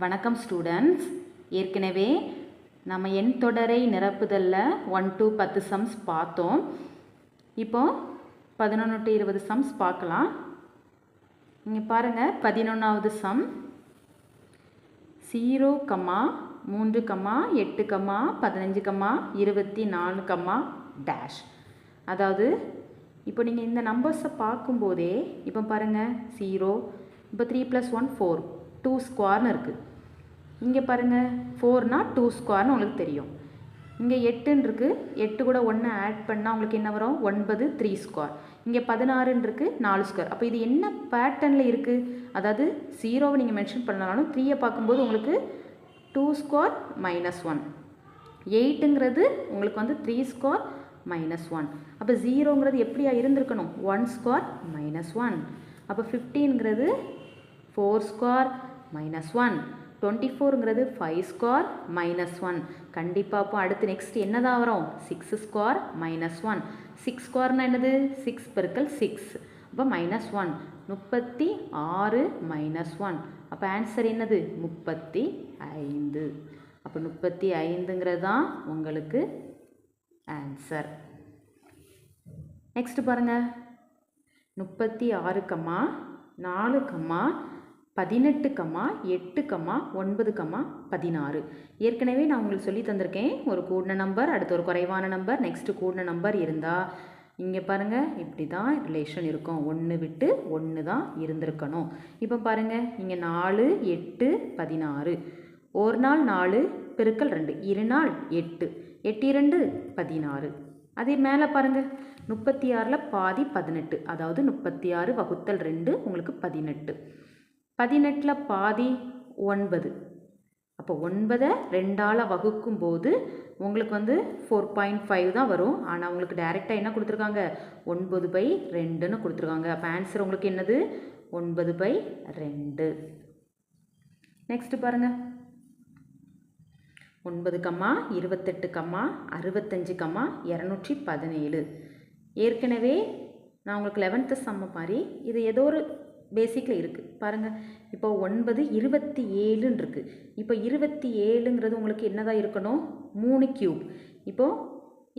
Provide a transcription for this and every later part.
வணக்கம் ஸ்டூடெண்ட்ஸ். ஏற்கனவே நம்ம எண் தொடரை நிரப்புதலில் 1 to 10 சம்ஸ் பார்த்தோம். இப்போ 11 to 20 சம்ஸ் பார்க்கலாம். இங்கே பாருங்கள், 11வது சம் 0, 3, 8, 15, 24, டேஷ். அதாவது இப்போ நீங்கள் இந்த நம்பர்ஸை பார்க்கும்போதே இப்போ பாருங்கள் 0, இப்போ 3 + 1 4, 2 ஸ்கொயர்னு இருக்குது. இங்கே பாருங்கள் 4னா 2 ஸ்கொயர்னு உங்களுக்கு தெரியும். இங்கே 8ன்னு இருக்குது, 8 கூட 1 ஆட் பண்ணால் உங்களுக்கு என்ன வரும்? 9, 3 ஸ்கொயர். இங்கே 16ன்னு இருக்குது, 4 ஸ்கொயர். அப்போ இது என்ன பேட்டர்னில் இருக்குது? அதாவது 0வை நீங்கள் மென்ஷன் பண்ணாலும் 3யை பார்க்கும்போது உங்களுக்கு 2 ஸ்கொயர் -1, 8ங்கிறது உங்களுக்கு வந்து 3 ஸ்கொயர் -1. அப்போ 0ங்கிறது எப்படியா இருந்திருக்கணும்? 1 ஸ்கொயர் -1. அப்போ 15ங்கிறது 4 ஸ்கொயர் -1, 24ங்கிறது 5 ஸ்கொயர் -1. கண்டிப்பாக அப்போ அடுத்து நெக்ஸ்ட் என்ன தான் வரும்? 6 ஸ்கொயர் -1. 6 ஸ்கொயர்னா என்னது? 6 × 6, அப்போ -1, 36 -1. அப்போ ஆன்சர் என்னது? 35. அப்போ 35ங்கிறது தான் உங்களுக்கு ஆன்சர். நெக்ஸ்ட் பாருங்கள், 36, 4, 18, 8, 9, 16. ஏற்கனவே நான் உங்களுக்கு சொல்லி தந்திருக்கேன், ஒரு கூடின நம்பர் அடுத்து ஒரு குறைவான நம்பர் நெக்ஸ்ட்டு கூடின நம்பர் இருந்தால் இங்கே பாருங்கள் இப்படி தான் ரிலேஷன் இருக்கும். 1 விட்டு 1 தான் இருந்திருக்கணும். இப்போ பாருங்கள் இங்கே 4, 8, 16. ஒரு நாள் 4 × 2, 2 நாள் 8, 8 2 16. அதே மேலே பாருங்கள் 36ல் பாதி 18, அதாவது 36 ÷ 2 உங்களுக்கு 18. 18ல் பாதி 9, அப்போ 9ஐ 2ஆல் வகுக்கும்போது உங்களுக்கு வந்து 4.5 தான் வரும். ஆனால் உங்களுக்கு டைரெக்டாக என்ன கொடுத்துருக்காங்க? 9/2ன்னு கொடுத்துருக்காங்க. அப்போ ஆன்சர் உங்களுக்கு என்னது? 9/2. நெக்ஸ்ட் பாருங்கள், 9, 28, 65, 217. ஏற்கனவே நான் உங்களுக்கு 11th சம் மாதிரி இது ஏதோ ஒரு பேசிக்கில் இருக்குது பாருங்கள். இப்போ 9, 27ன்னு இருக்குது. இப்போ 27ங்கிறது உங்களுக்கு என்னதான் இருக்கணும்? 3 கியூப். இப்போது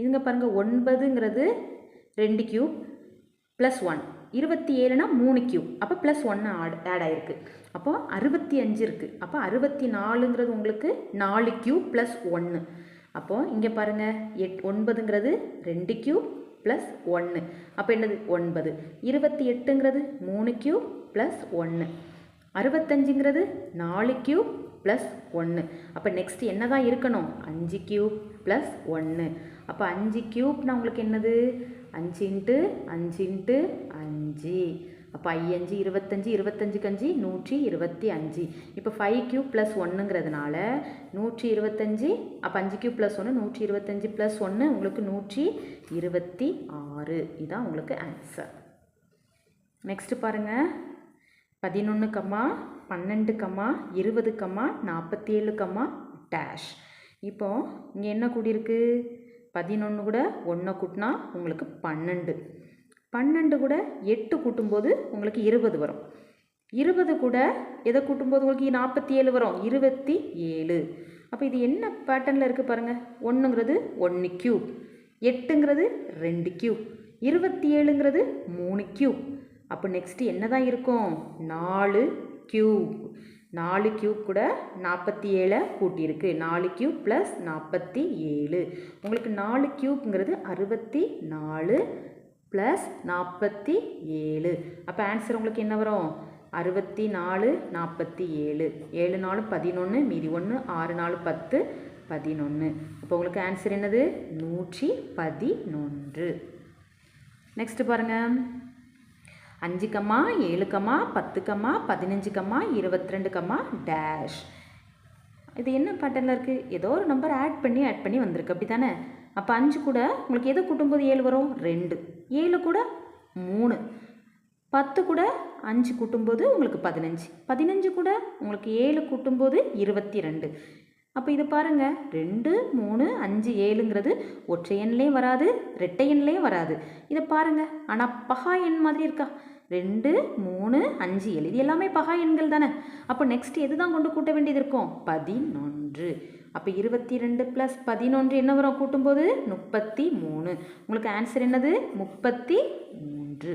இதுங்க பாருங்கள், 9ங்கிறது 2 கியூப் +1, 27னா 3 கியூப், அப்போ +1 ஆட் ஆகிருக்கு. அப்போ 65 இருக்குது. அப்போ 64ங்கிறது உங்களுக்கு 4 கியூப் +1. அப்போது இங்கே பாருங்கள் 9ங்கிறது 2 கியூப் +1, அப்போ என்னது? 9. 28ங்கிறது 3 கியூப் +1, 65ங்கிறது 4 கியூப் +1. அப்போ நெக்ஸ்ட் என்ன தான் இருக்கணும்? 5 கியூப் +1. அப்போ 5 கியூப்னா உங்களுக்கு என்னது? 5 × 5 × 5. அப்போ 5 25, 25 5 125. இப்போ 5 கியூப் +1ங்கிறதுனால 125. அப்போ 5 கியூப் +1 125 +1 உங்களுக்கு 126. இதுதான் உங்களுக்கு ஆன்சர். நெக்ஸ்ட் பாருங்கள், 11, 12, 20, 47, டேஷ். இப்போது இங்கே என்ன கூடியிருக்கு? 11 கூட 1 கூட்டினா உங்களுக்கு 12, 12 கூட 8 கூட்டும்போது உங்களுக்கு 20 வரும். 20 கூட எதை கூட்டும்போது உங்களுக்கு 47 வரும்? 27. அப்போ இது என்ன பேட்டர்னில் இருக்குது பாருங்கள். 1ங்கிறது 1 கியூப், 8ங்கிறது 2 கியூப், 27ங்கிறது 3 கியூப். அப்போ நெக்ஸ்ட்டு என்ன தான் இருக்கும்? 4 கியூப். 4 கியூப் கூட 47 கூட்டியிருக்கு. 4 கியூப் +47. உங்களுக்கு 4 கியூப்ங்கிறது 64 +47. அப்போ ஆன்சர் உங்களுக்கு என்ன வரும்? 64, 47. 7 4 11, மீதி 1, 6 4 10, 11. அப்போ உங்களுக்கு ஆன்சர் என்னது? 111. நெக்ஸ்ட் பாருங்கள், 5, 7, 10, 15, 22, டேஷ். இது என்ன பேட்டர்னில் இருக்குது? ஏதோ ஒரு நம்பர் ஆட் பண்ணி வந்திருக்கு, அப்படி தானே? அப்போ 5 கூட உங்களுக்கு எதை கூட்டும்போது 7 வரும்? 2. 7 கூட 3, 10 கூட 5 கூட்டும்போது உங்களுக்கு 15, 15 கூட உங்களுக்கு 7 கூட்டும்போது 22. அப்போ இது பாருங்கள், 2, 3, 5, 7ங்கிறது ஒற்றை எண்லேயும் வராது, இரட்டை எண்லேயும் வராது. இதை பாருங்கள், ஆனால் பகா எண் மாதிரி இருக்கா? 2 3 5 7 இது எல்லாமே பகா எண்கள் தானே. அப்போ நெக்ஸ்ட் எது தான் கொண்டு கூட்ட வேண்டியது இருக்கும்? 11. அப்போ 22 + 11 என்ன வரும் கூட்டும்போது? 33. உங்களுக்கு ஆன்சர் என்னது? 33.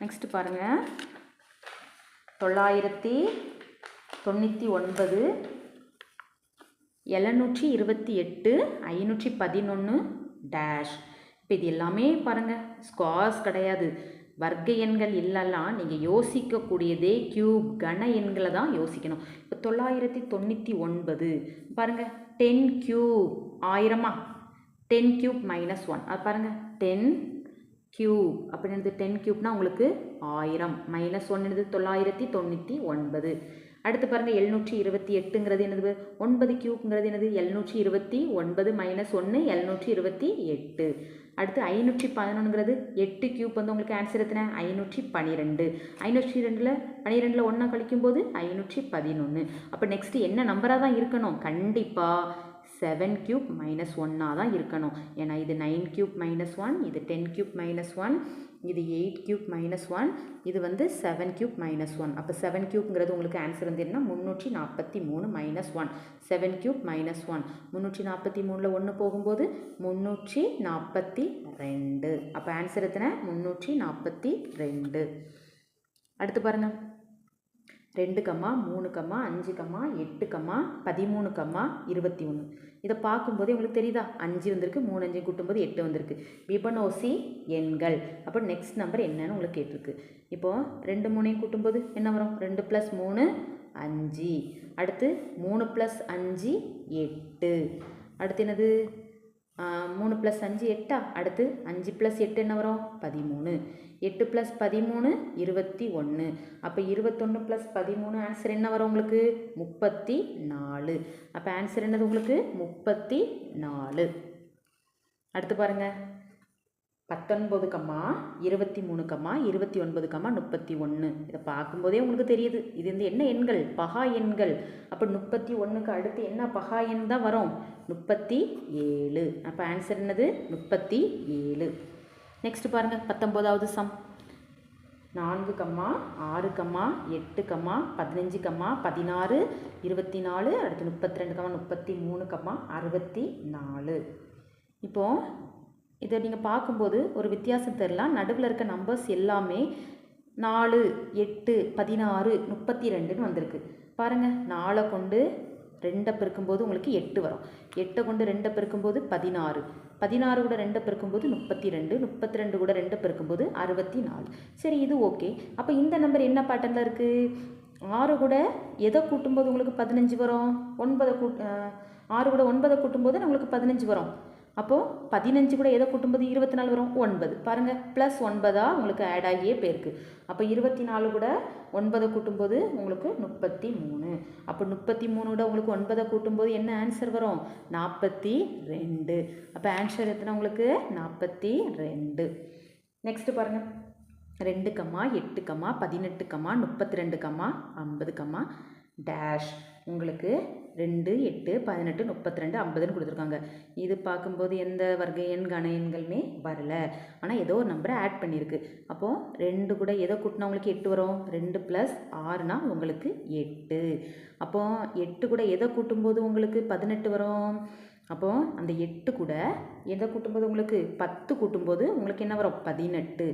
நெக்ஸ்ட் பாருங்க, 999 728 511 டேஷ். இப்போ இது எல்லாமே பாருங்கள் ஸ்குவார்ஸ் கிடையாது, வர்க்க எண்கள் இல்லைலாம். நீங்கள் யோசிக்கக்கூடியதே கியூப் கன எண்களை தான் யோசிக்கணும். இப்போ 999 பாருங்கள், 10 கியூப் 1000மா, 10 கியூப் -1 அது பாருங்கள் 10 கியூப் அப்படின்றது 10 கியூப்னா உங்களுக்கு 1000 -1 என்னது 999. அடுத்து பாருங்கள் 728ங்கிறது என்னது? 9 கியூப்ங்கிறது என்னது? 729 -1 728. அடுத்து 511ங்கிறது 8 கியூப் வந்து உங்களுக்கு ஆன்சர் எத்தனை? 512. 502ல் 12ல் 1 கழிக்கும்போது 511. அப்போ நெக்ஸ்ட்டு என்ன நம்பராக தான் இருக்கணும்? கண்டிப்பாக 7 கியூப் -1 தான் இருக்கணும். ஏன்னா இது 9 கியூப் -1, இது 10 கியூப் -1, இது 8 கியூப் -1, இது வந்து 7 கியூப் -1. அப்போ 7 கியூப்ங்கிறது உங்களுக்கு ஆன்சர் வந்து என்ன? 343 -1. 7 கியூப் -1 343ல் 1 போகும்போது 342. அப்போ ஆன்சர் எத்தனை? 342. அடுத்து பாருங்கள் 2, 3, 5, 8, 13, 21. இதை பார்க்கும்போதே உங்களுக்கு தெரியுதா? 5 வந்திருக்கு, 3 5 கூட்டும்போது 8 வந்திருக்கு. விபனோசி எண்கள். அப்போ நெக்ஸ்ட் நம்பர் என்னன்னு உங்களுக்கு கேட்டிருக்கு. இப்போது 2 3 கூட்டும்போது என்ன வரும்? 2 + 3 5. அடுத்து 3 + 5 8. அடுத்து என்னது? 3 + 5 8. அடுத்து 5 + 8 என்ன வரும்? 13. 8 + 13 21. அப்போ 21 + 13 ஆன்சர் என்ன வரும் உங்களுக்கு? 34. அப்போ ஆன்சர் என்னது உங்களுக்கு? 34. அடுத்து பாருங்கள் 19, 23, 29, 31. இதை பார்க்கும்போதே உங்களுக்கு தெரியுது இது வந்து என்ன எண்கள்? பகா எண்கள். அப்போ 31க்கு அடுத்து என்ன பகா எண் தான் வரும்? 37. அப்போ ஆன்சர் என்னது? 37. நெக்ஸ்ட் பாருங்கள் 19வது சம். 4, 6, 8, 15, 16, 24. அடுத்து 32, 33, 64. இப்போது இதை நீங்கள் பார்க்கும்போது ஒரு வித்தியாசம் தெரியலாம். நடுவில் இருக்க நம்பர்ஸ் எல்லாமே 4, 8, 16, 32ன்னு வந்திருக்கு. பாருங்கள் 4 கொண்டு 2 பெருக்கும்போது உங்களுக்கு 8 வரும். 8 கொண்டு 2 பெருக்கும்போது 16. 16 கூட 2 பெருக்கும்போது 32. 32 கூட 2 பெருக்கும்போது 64. சரி, இது ஓகே. அப்போ இந்த நம்பர் என்ன பேட்டர்னில் இருக்குது? 6 கூட எதை கூட்டும்போது உங்களுக்கு 15 வரும்? 6 கூட 9 கூட்டும்போது நம்மளுக்கு 15 வரும். அப்போது 15 கூட எதை கூட்டும்போது 24 வரும்? 9. பாருங்கள் +9 உங்களுக்கு ஆட் ஆகியே போயிருக்கு. அப்போ 24 கூட 9 கூட்டும்போது உங்களுக்கு 33. அப்போ 33 கூட உங்களுக்கு 9 கூட்டும்போது என்ன ஆன்சர் வரும்? 42. அப்போ ஆன்சர் எத்தனை உங்களுக்கு? 42. நெக்ஸ்ட்டு பாருங்கள் 2, 8, 18, 32, 50, டேஷ். உங்களுக்கு 2, 8, 18, 32, 50ன்னு கொடுத்துருக்காங்க. இது பார்க்கும்போது எந்த வர்க்க எண் கன எண்களுமே வரல. ஆனால் ஏதோ ஒரு நம்பரை ஆட் பண்ணியிருக்கு. அப்போது 2 கூட எதை கூட்டினா உங்களுக்கு 8 வரும்? 2 + 6னா உங்களுக்கு 8. அப்போது 8 கூட எதை கூட்டும்போது உங்களுக்கு 18 வரும்? அப்போது அந்த 8 கூட எதை கூட்டும்போது உங்களுக்கு 10 கூட்டும்போது உங்களுக்கு என்ன வரும்? 18.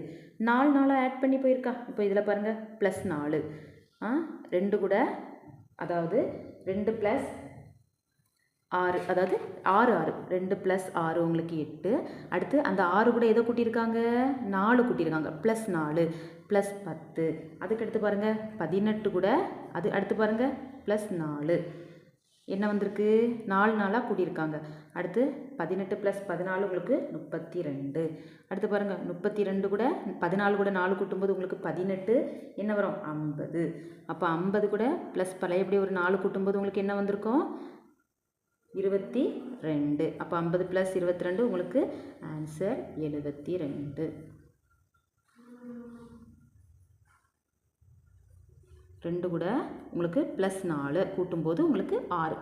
4 ஆட் பண்ணி போயிருக்கா? இப்போ இதில் பாருங்கள் +4. 2 கூட அதாவது 2 + 6 அதாவது 6 6 2 + 6 உங்களுக்கு 8. அடுத்து அந்த 6 கூட எதை கூட்டியிருக்காங்க? 4 கூட்டியிருக்காங்க. +4 +10. அதுக்கடுத்து பாருங்கள் 18 கூட அது அடுத்து பாருங்கள் +4 என்ன வந்திருக்கு? 4 கூட்டியிருக்காங்க. அடுத்து 18 + 14 உங்களுக்கு 32. அடுத்து பாருங்கள் 32 கூட 14 கூட 4 கூட்டும்போது உங்களுக்கு 18 என்ன வரும்? 50. அப்போ 50 கூட ப்ளஸ் பழையபடி ஒரு 4 கூட்டும்போது உங்களுக்கு என்ன வந்திருக்கும்? 22. அப்போ 50 + 22 உங்களுக்கு ஆன்சர் 72. 2 கூட உங்களுக்கு +4 கூட்டும்போது உங்களுக்கு 6.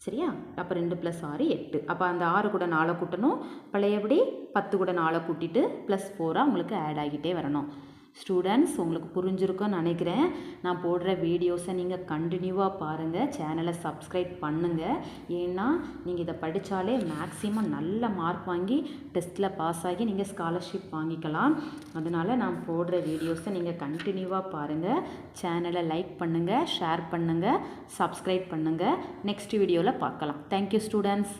சரியா? அப்போ 2 + 6 8. அப்போ அந்த 6 கூட 4 கூட்டணும், பழையபடி 10 கூட 4 கூட்டிட்டு +4 உங்களுக்கு ஆட் ஆகிட்டே வரணும். ஸ்டூடெண்ட்ஸ், உங்களுக்கு புரிஞ்சிருக்கும்னு நினைக்கிறேன். நான் போடுற வீடியோஸை நீங்கள் கண்டினியூவாக பாருங்கள், சேனலை சப்ஸ்கிரைப் பண்ணுங்கள். ஏன்னா நீங்கள் இதை படித்தாலே மேக்ஸிமம் நல்ல மார்க் வாங்கி டெஸ்ட்டில் பாஸ் ஆகி நீங்கள் ஸ்காலர்ஷிப் வாங்கிக்கலாம். அதனால் நான் போடுற வீடியோஸை நீங்கள் கண்டினியூவாக பாருங்கள், சேனலை லைக் பண்ணுங்கள், ஷேர் பண்ணுங்கள், சப்ஸ்கிரைப் பண்ணுங்கள். நெக்ஸ்ட் வீடியோவில் பார்க்கலாம். Thank you students.